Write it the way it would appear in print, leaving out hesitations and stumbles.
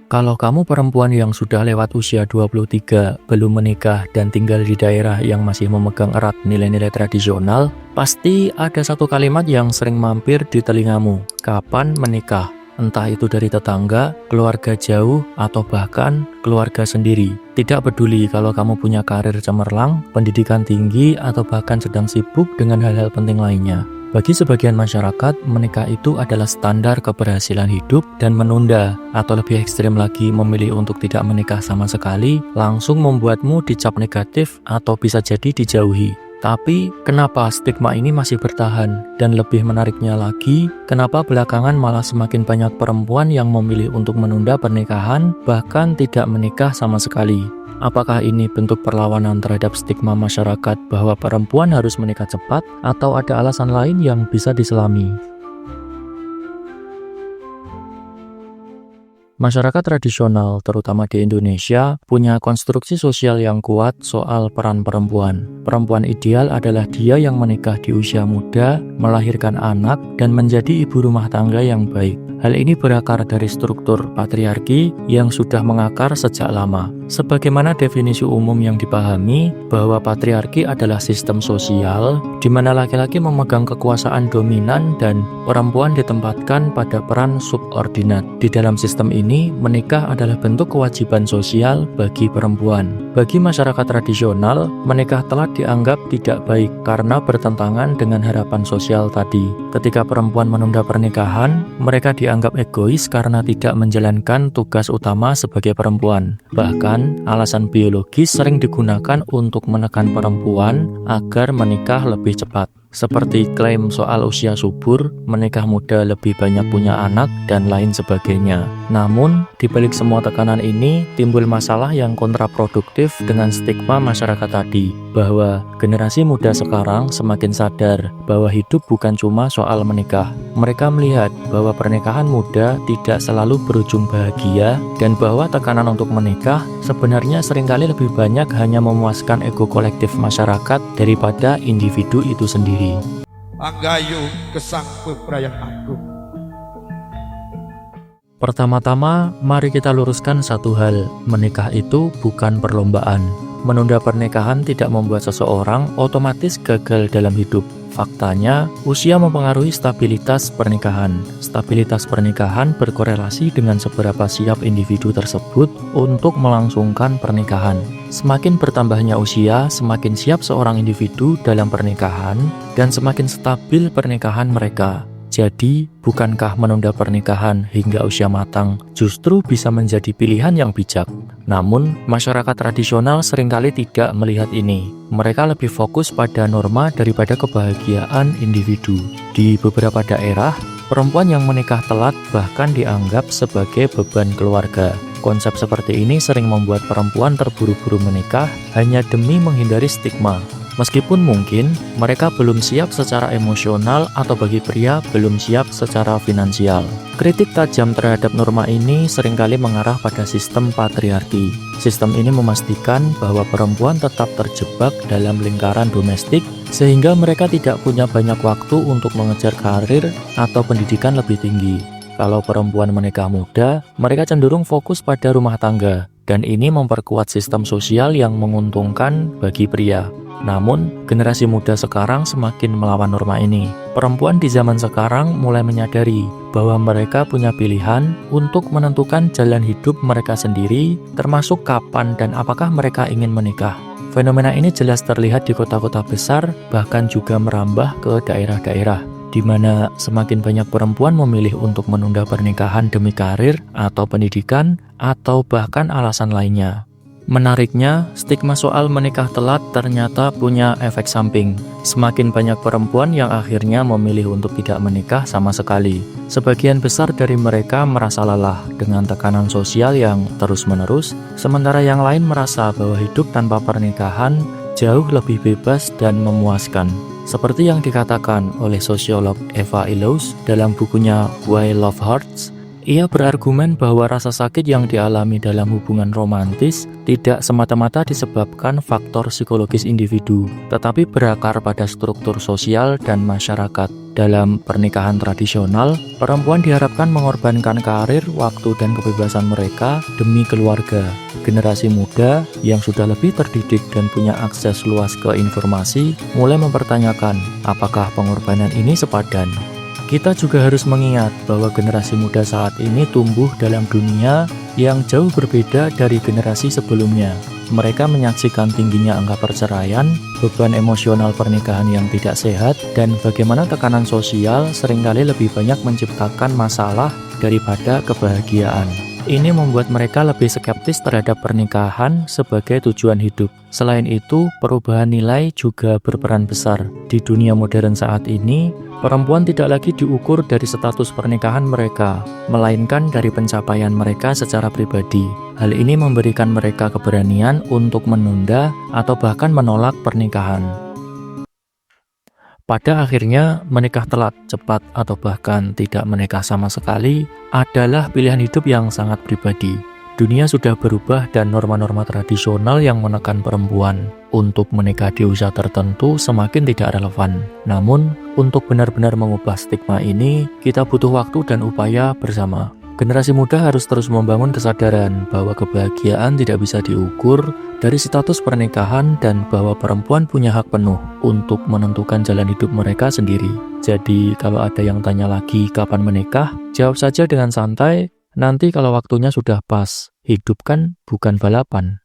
Kalau kamu perempuan yang sudah lewat usia 23, belum menikah, dan tinggal di daerah yang masih memegang erat nilai-nilai tradisional, pasti ada satu kalimat yang sering mampir di telingamu. Kapan menikah? Entah itu dari tetangga, keluarga jauh, atau bahkan keluarga sendiri. Tidak peduli kalau kamu punya karir cemerlang, pendidikan tinggi, atau bahkan sedang sibuk dengan hal-hal penting lainnya. Bagi sebagian masyarakat, menikah itu adalah standar keberhasilan hidup, dan menunda atau lebih ekstrim lagi memilih untuk tidak menikah sama sekali langsung membuatmu dicap negatif atau bisa jadi dijauhi. Tapi kenapa stigma ini masih bertahan? Dan lebih menariknya lagi, kenapa belakangan malah semakin banyak perempuan yang memilih untuk menunda pernikahan bahkan tidak menikah sama sekali? Apakah ini bentuk perlawanan terhadap stigma masyarakat bahwa perempuan harus menikah cepat, atau ada alasan lain yang bisa diselami? Masyarakat tradisional, terutama di Indonesia, punya konstruksi sosial yang kuat soal peran perempuan. Perempuan ideal adalah dia yang menikah di usia muda, melahirkan anak, dan menjadi ibu rumah tangga yang baik. Hal ini berakar dari struktur patriarki yang sudah mengakar sejak lama. Sebagaimana definisi umum yang dipahami bahwa patriarki adalah sistem sosial di mana laki-laki memegang kekuasaan dominan dan perempuan ditempatkan pada peran subordinat. Di dalam sistem ini, menikah adalah bentuk kewajiban sosial bagi perempuan. Bagi masyarakat tradisional, menikah telat dianggap tidak baik karena bertentangan dengan harapan sosial tadi. Ketika perempuan menunda pernikahan, mereka dianggap egois karena tidak menjalankan tugas utama sebagai perempuan. Bahkan, alasan biologis sering digunakan untuk menekan perempuan agar menikah lebih cepat. Seperti klaim soal usia subur, menikah muda lebih banyak punya anak, dan lain sebagainya. Namun, di balik semua tekanan ini, timbul masalah yang kontraproduktif dengan stigma masyarakat tadi, bahwa generasi muda sekarang semakin sadar bahwa hidup bukan cuma soal menikah. Mereka melihat bahwa pernikahan muda tidak selalu berujung bahagia, dan bahwa tekanan untuk menikah sebenarnya seringkali lebih banyak hanya memuaskan ego kolektif masyarakat daripada individu itu sendiri. Anggayu kesang bebrayang agung. Pertama-tama, mari kita luruskan satu hal, menikah itu bukan perlombaan. Menunda pernikahan tidak membuat seseorang otomatis gagal dalam hidup. Faktanya, usia mempengaruhi stabilitas pernikahan. Stabilitas pernikahan berkorelasi dengan seberapa siap individu tersebut untuk melangsungkan pernikahan. Semakin bertambahnya usia, semakin siap seorang individu dalam pernikahan, dan semakin stabil pernikahan mereka. Jadi, bukankah menunda pernikahan hingga usia matang justru bisa menjadi pilihan yang bijak? Namun, masyarakat tradisional seringkali tidak melihat ini. Mereka lebih fokus pada norma daripada kebahagiaan individu. Di beberapa daerah, perempuan yang menikah telat bahkan dianggap sebagai beban keluarga. Konsep seperti ini sering membuat perempuan terburu-buru menikah hanya demi menghindari stigma. Meskipun mungkin mereka belum siap secara emosional atau bagi pria belum siap secara finansial. Kritik tajam terhadap norma ini seringkali mengarah pada sistem patriarki. Sistem ini memastikan bahwa perempuan tetap terjebak dalam lingkaran domestik sehingga mereka tidak punya banyak waktu untuk mengejar karir atau pendidikan lebih tinggi. Kalau perempuan menikah muda, mereka cenderung fokus pada rumah tangga, dan ini memperkuat sistem sosial yang menguntungkan bagi pria. Namun, generasi muda sekarang semakin melawan norma ini. Perempuan di zaman sekarang mulai menyadari bahwa mereka punya pilihan untuk menentukan jalan hidup mereka sendiri, termasuk kapan dan apakah mereka ingin menikah. Fenomena ini jelas terlihat di kota-kota besar, bahkan juga merambah ke daerah-daerah, di mana semakin banyak perempuan memilih untuk menunda pernikahan demi karir atau pendidikan, atau bahkan alasan lainnya. Menariknya, stigma soal menikah telat ternyata punya efek samping. Semakin banyak perempuan yang akhirnya memilih untuk tidak menikah sama sekali. Sebagian besar dari mereka merasa lelah dengan tekanan sosial yang terus-menerus, sementara yang lain merasa bahwa hidup tanpa pernikahan jauh lebih bebas dan memuaskan. Seperti yang dikatakan oleh sosiolog Eva Illouz dalam bukunya Why Love Hurts, ia berargumen bahwa rasa sakit yang dialami dalam hubungan romantis tidak semata-mata disebabkan faktor psikologis individu, tetapi berakar pada struktur sosial dan masyarakat. Dalam pernikahan tradisional, perempuan diharapkan mengorbankan karir, waktu, dan kebebasan mereka demi keluarga. Generasi muda yang sudah lebih terdidik dan punya akses luas ke informasi mulai mempertanyakan apakah pengorbanan ini sepadan. Kita juga harus mengingat bahwa generasi muda saat ini tumbuh dalam dunia yang jauh berbeda dari generasi sebelumnya. Mereka menyaksikan tingginya angka perceraian, beban emosional pernikahan yang tidak sehat, dan bagaimana tekanan sosial seringkali lebih banyak menciptakan masalah daripada kebahagiaan. Ini membuat mereka lebih skeptis terhadap pernikahan sebagai tujuan hidup. Selain itu, perubahan nilai juga berperan besar. Di dunia modern saat ini, perempuan tidak lagi diukur dari status pernikahan mereka, melainkan dari pencapaian mereka secara pribadi. Hal ini memberikan mereka keberanian untuk menunda atau bahkan menolak pernikahan. Pada akhirnya, menikah telat, cepat, atau bahkan tidak menikah sama sekali adalah pilihan hidup yang sangat pribadi. Dunia sudah berubah dan norma-norma tradisional yang menekan perempuan untuk menikah di usia tertentu semakin tidak relevan. Namun, untuk benar-benar mengubah stigma ini, kita butuh waktu dan upaya bersama. Generasi muda harus terus membangun kesadaran bahwa kebahagiaan tidak bisa diukur dari status pernikahan dan bahwa perempuan punya hak penuh untuk menentukan jalan hidup mereka sendiri. Jadi, kalau ada yang tanya lagi kapan menikah, jawab saja dengan santai, nanti kalau waktunya sudah pas. Hidup kan bukan balapan.